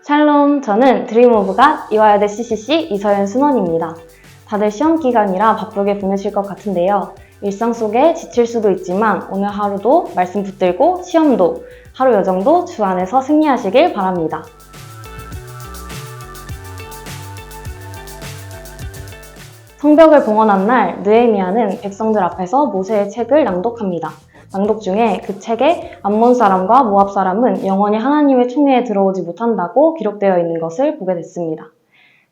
샬롬, 저는 드림 오브 갓 이화여대 CCC 이서연 순원입니다. 다들 시험 기간이라 바쁘게 보내실 것 같은데요. 일상 속에 지칠 수도 있지만 오늘 하루도 말씀 붙들고 시험도 하루 여정도 주 안에서 승리하시길 바랍니다. 성벽을 봉헌한 날 느헤미야는 백성들 앞에서 모세의 책을 낭독합니다. 낭독 중에 그 책에 암몬 사람과 모압 사람은 영원히 하나님의 총회에 들어오지 못한다고 기록되어 있는 것을 보게 됐습니다.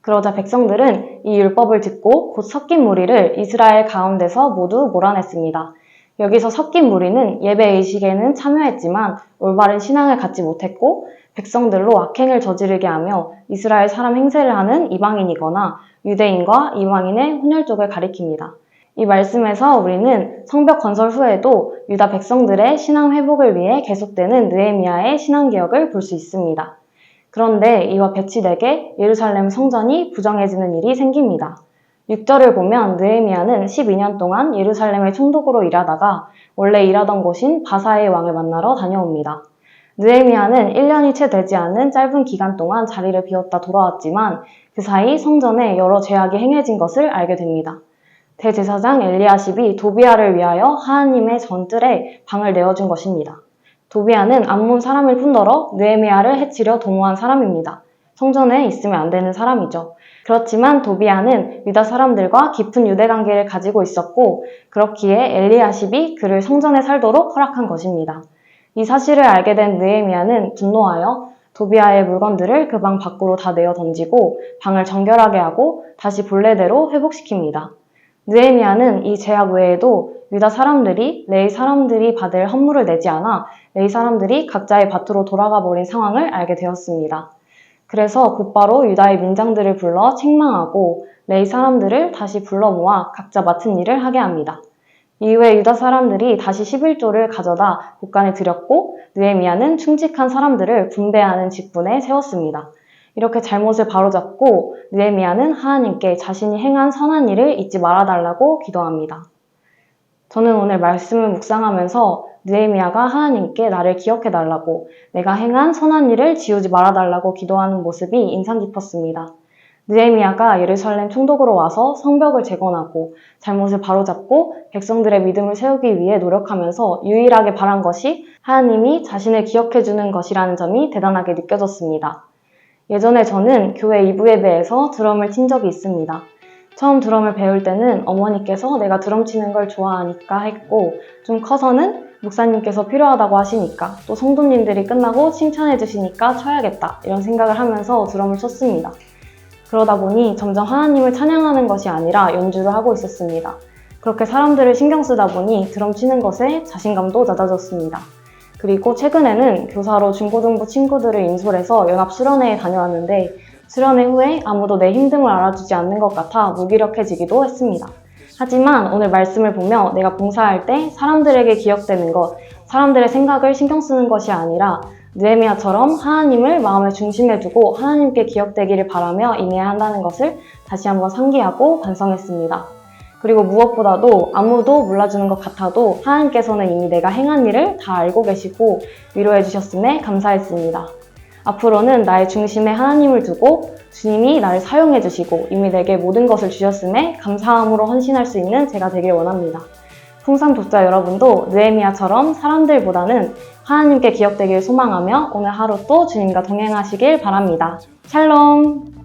그러자 백성들은 이 율법을 듣고 곧 섞인 무리를 이스라엘 가운데서 모두 몰아냈습니다. 여기서 섞인 무리는 예배의식에는 참여했지만 올바른 신앙을 갖지 못했고 백성들로 악행을 저지르게 하며 이스라엘 사람 행세를 하는 이방인이거나 유대인과 이방인의 혼혈족을 가리킵니다. 이 말씀에서 우리는 성벽 건설 후에도 유다 백성들의 신앙 회복을 위해 계속되는 느헤미야의 신앙개혁을 볼 수 있습니다. 그런데 이와 배치되게 예루살렘 성전이 부정해지는 일이 생깁니다. 6절을 보면 느헤미야는 12년 동안 예루살렘의 총독으로 일하다가 원래 일하던 곳인 바사의 왕을 만나러 다녀옵니다. 느헤미야는 1년이 채 되지 않은 짧은 기간 동안 자리를 비웠다 돌아왔지만 그 사이 성전에 여러 죄악이 행해진 것을 알게 됩니다. 대제사장 엘리야십이 도비아를 위하여 하나님의 전뜰에 방을 내어준 것입니다. 도비아는 암몬 사람을 뿐더러 느헤미야를 해치려 도모한 사람입니다. 성전에 있으면 안 되는 사람이죠. 그렇지만 도비아는 유다 사람들과 깊은 유대 관계를 가지고 있었고 그렇기에 엘리야십이 그를 성전에 살도록 허락한 것입니다. 이 사실을 알게 된 느헤미야는 분노하여 도비아의 물건들을 그 방 밖으로 다 내어 던지고 방을 정결하게 하고 다시 본래대로 회복시킵니다. 느헤미야는 이 제약 외에도 유다 사람들이 레위 사람들이 받을 헌물을 내지 않아 레위 사람들이 각자의 밭으로 돌아가 버린 상황을 알게 되었습니다. 그래서 곧바로 유다의 민장들을 불러 책망하고 레위 사람들을 다시 불러 모아 각자 맡은 일을 하게 합니다. 이후에 유다 사람들이 다시 11조를 가져다 곳간에 드렸고 느헤미야는 충직한 사람들을 분배하는 직분에 세웠습니다. 이렇게 잘못을 바로잡고 느헤미야는 하나님께 자신이 행한 선한 일을 잊지 말아달라고 기도합니다. 저는 오늘 말씀을 묵상하면서 느헤미야가 하나님께 나를 기억해달라고 내가 행한 선한 일을 지우지 말아달라고 기도하는 모습이 인상 깊었습니다. 느헤미야가 예루살렘 총독으로 와서 성벽을 재건하고 잘못을 바로잡고 백성들의 믿음을 세우기 위해 노력하면서 유일하게 바란 것이 하나님이 자신을 기억해주는 것이라는 점이 대단하게 느껴졌습니다. 예전에 저는 교회 2부 예배에서 드럼을 친 적이 있습니다. 처음 드럼을 배울 때는 어머니께서 내가 드럼 치는 걸 좋아하니까 했고 좀 커서는 목사님께서 필요하다고 하시니까 또 성도님들이 끝나고 칭찬해 주시니까 쳐야겠다 이런 생각을 하면서 드럼을 쳤습니다. 그러다 보니 점점 하나님을 찬양하는 것이 아니라 연주를 하고 있었습니다. 그렇게 사람들을 신경 쓰다 보니 드럼 치는 것에 자신감도 낮아졌습니다. 그리고 최근에는 교사로 중고등부 친구들을 인솔해서 연합 수련회에 다녀왔는데 수련회 후에 아무도 내 힘듦을 알아주지 않는 것 같아 무기력해지기도 했습니다. 하지만 오늘 말씀을 보며 내가 봉사할 때 사람들에게 기억되는 것, 사람들의 생각을 신경 쓰는 것이 아니라 느헤미야처럼 하나님을 마음의 중심에 두고 하나님께 기억되기를 바라며 임해야 한다는 것을 다시 한번 상기하고 반성했습니다. 그리고 무엇보다도 아무도 몰라주는 것 같아도 하나님께서는 이미 내가 행한 일을 다 알고 계시고 위로해 주셨음에 감사했습니다. 앞으로는 나의 중심에 하나님을 두고 주님이 나를 사용해 주시고 이미 내게 모든 것을 주셨음에 감사함으로 헌신할 수 있는 제가 되길 원합니다. 풍산 독자 여러분도 느헤미야처럼 사람들보다는 하나님께 기억되길 소망하며 오늘 하루 또 주님과 동행하시길 바랍니다. 샬롬!